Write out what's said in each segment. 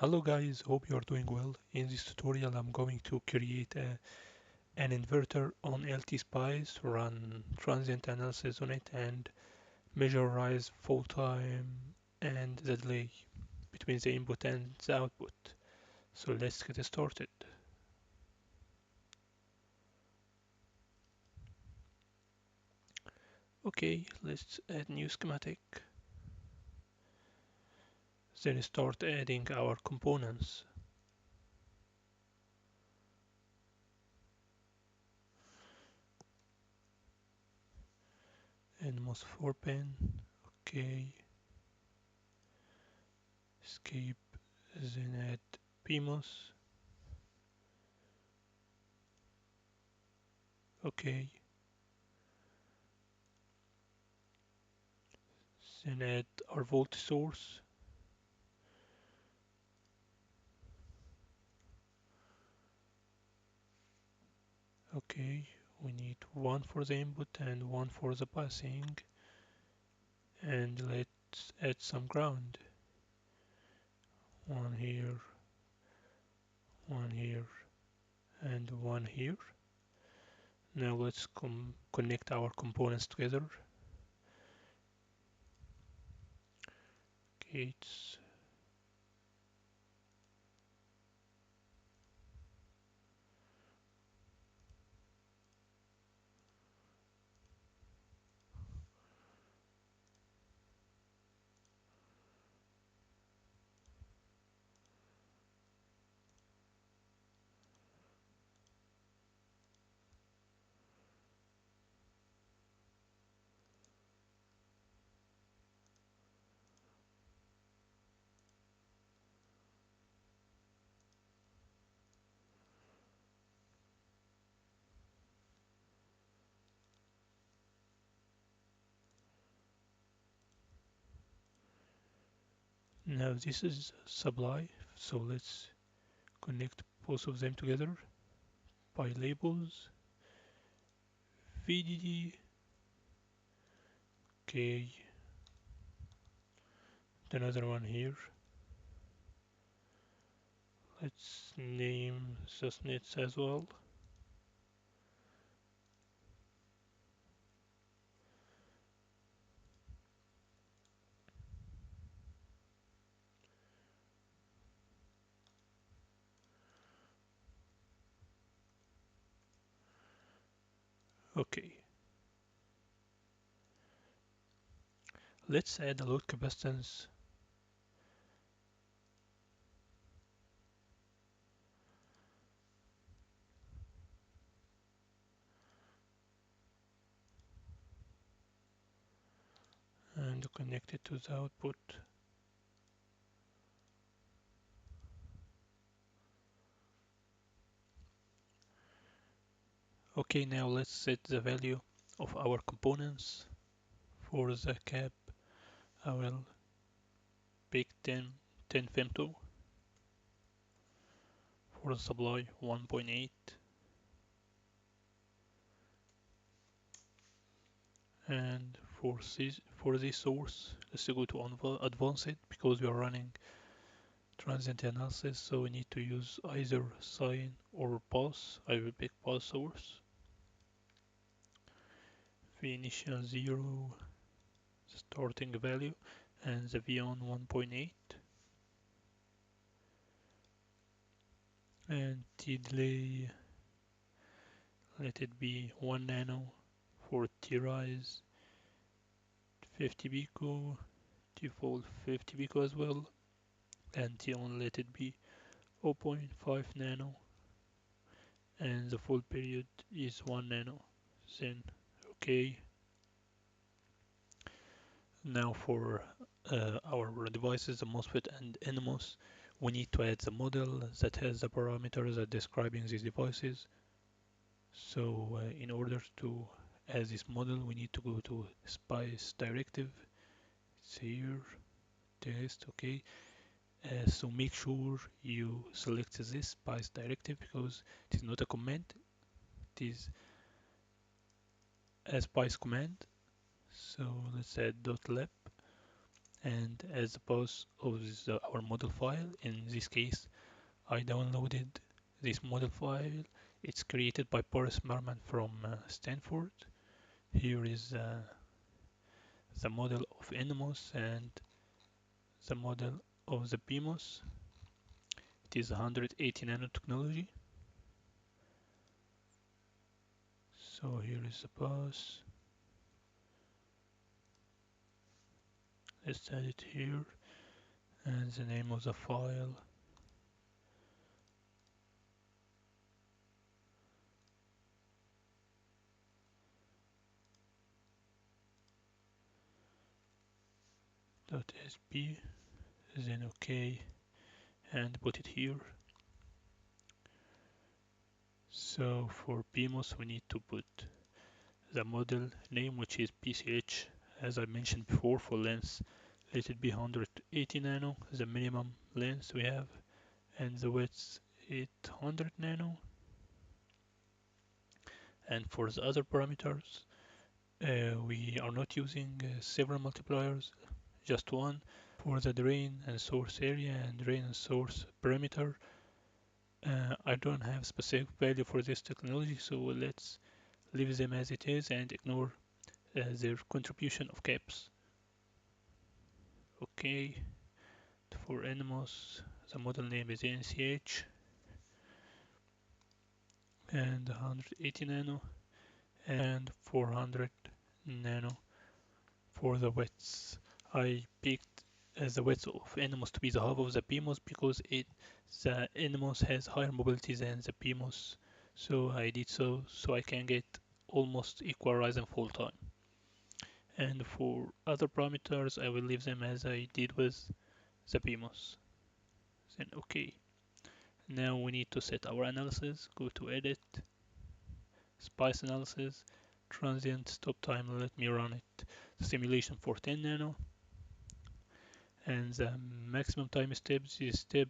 Hello guys, hope you are doing well. In this tutorial I'm going to create an inverter on LTspice, run transient analysis on it and measure rise, fall time and the delay between the input and the output. So let's get started. Okay, let's add new schematic. Then start adding our components. NMOS 4 pin, okay, escape, then add PMOS, okay, then add our volt source, okay, we need one for the input and one for the passing, and let's add some ground, one here, one here, and one here. Now let's connect our components together. Gates. Now this is supply, so let's connect both of them together by labels. VDD, okay, another one here. Let's name susnets as well. Okay, let's add a load capacitance. And connect it to the output. Okay, now let's set the value of our components. For the cap, I will pick 10 femto. For the supply, 1.8. And for this source, let's go to advanced because we are running transient analysis, so we need to use either sine or pulse. I will pick pulse source. V initial 0, starting value, and the V on 1.8. And T delay, let it be 1 nano. For T rise, 50 pico, T fall 50 pico as well, and T on let it be 0.5 nano, and the full period is 1 nano. Then okay. Now for our devices, the MOSFET and NMOS, we need to add the model that has the parameters that describing these devices. So in order to add this model, we need to go to SPICE directive. It's here, test, okay. So make sure you select this SPICE directive because it is not a command, it is a SPICE command. So let's add .lib and as the path of our model file. In this case, I downloaded this model file. It's created by Boris Merman from Stanford. Here is the model of NMOS and the model of the PMOS. It is 180 nanotechnology. So here is the path. Let's add it here, and the name of the file. .sp, then OK, and put it here. So for PMOS we need to put the model name, which is PCH, as I mentioned before. For length, let it be 180 nano, the minimum length we have, and the width 800 nano. And for the other parameters, we are not using several multipliers, just one. For the drain and source area and drain and source parameter, I don't have specific value for this technology, so let's leave them as it is and ignore their contribution of caps. Okay, for NMOS, the model name is NCH and 180 nano and 400 nano for the widths. I picked the width of NMOS to be the half of the PMOS because the NMOS has higher mobility than the PMOS. So I did so I can get almost equal rise and fall time. And for other parameters, I will leave them as I did with the PMOS. Then OK. Now we need to set our analysis. Go to Edit, Spice Analysis, Transient Stop Time. Let me run it. Simulation for 10 nano. And the maximum time step is step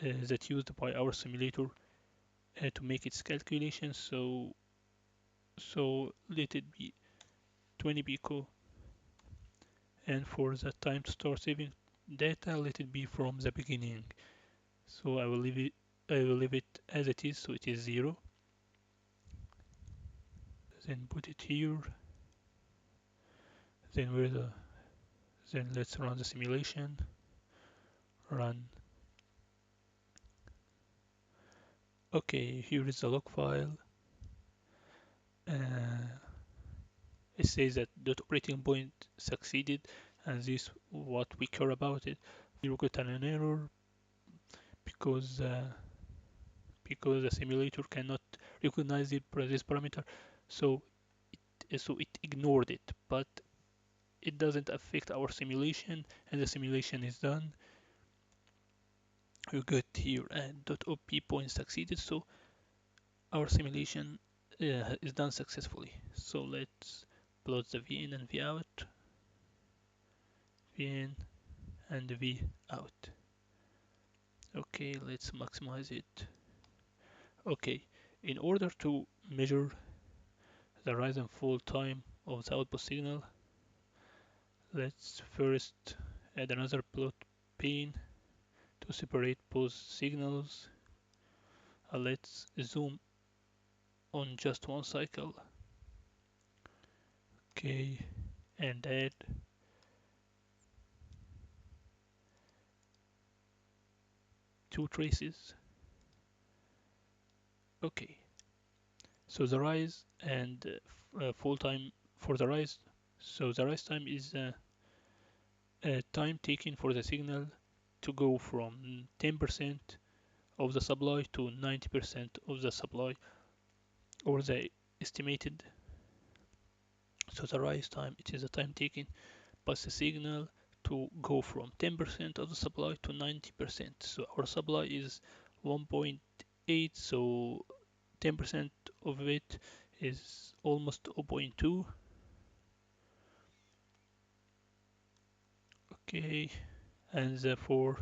that used by our simulator to make its calculation. So let it be 20 pico. And for the time to start saving data, let it be from the beginning. So I will leave it as it is, so it is 0. Then put it here. Then let's run the simulation. Run. Okay, here is the log file. It says that the operating point succeeded, and this what we care about it. You got an error because the simulator cannot recognize this parameter, so it ignored it, but it doesn't affect our simulation, and the simulation is done. We got here and .op point succeeded, so our simulation is done successfully. So let's plot the V in and V out, V in and V out. Okay, let's maximize it. Okay, in order to measure the rise and fall time of the output signal, let's first add another plot pane to separate both signals. Let's zoom on just one cycle. Okay, and add two traces. Okay, so the rise and fall time for the rise. So the rise time is time taken for the signal to go from 10% of the supply to 90% of the supply, or the estimated. So the rise time, it is the time taken by the signal to go from 10% of the supply to 90%. So our supply is 1.8, so 10% of it is almost 0.2. Okay, and for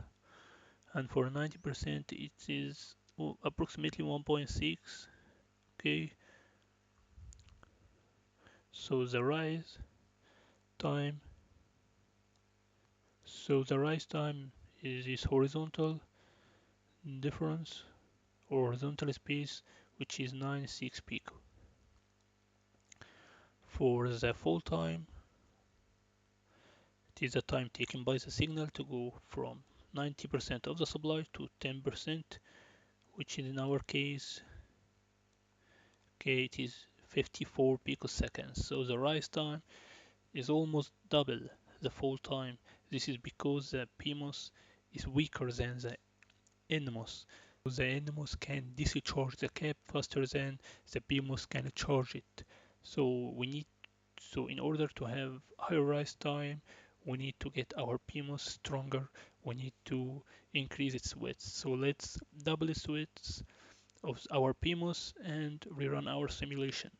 90% it is approximately 1.6. Okay, so the rise time So the rise time is this horizontal difference or horizontal space, which is 96 pico. For the fall time, it is the time taken by the signal to go from 90% of the supply to 10%, which in our case, okay, it is 54 picoseconds. So the rise time is almost double the fall time. This is because the PMOS is weaker than the NMOS. The NMOS can discharge the cap faster than the PMOS can charge it. So we need so in order to have higher rise time, we need to get our PMOS stronger. We need to increase its width. So let's double its width of our PMOS and rerun our simulation.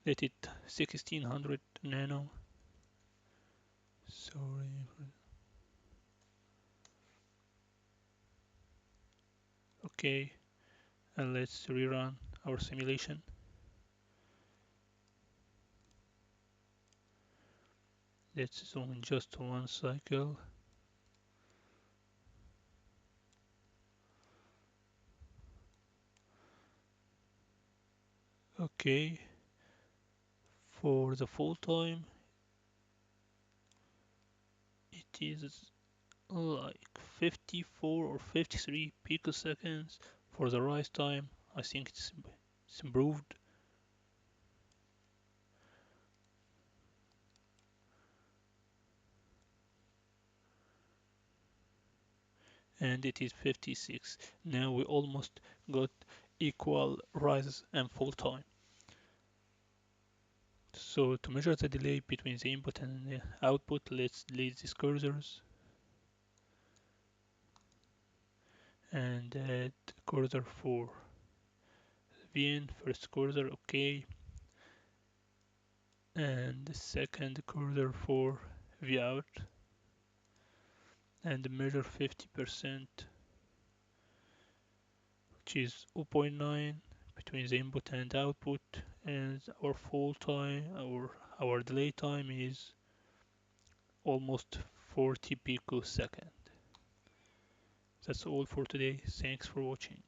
Let it 1600 nano. Sorry. Okay, and let's rerun our simulation. Let's zoom in just one cycle. Okay, for the full time, it is like 54 or 53 picoseconds. For the rise time, I think it's improved, and it is 56. Now we almost got equal rise and fall time. So to measure the delay between the input and the output, let's delete these cursors and add cursor for VN, first cursor, okay, and the second cursor for Vout, and measure 50%, which is 0.9 between the input and output, and our fall time, our delay time is almost 40 picosecond. That's all for today. Thanks for watching.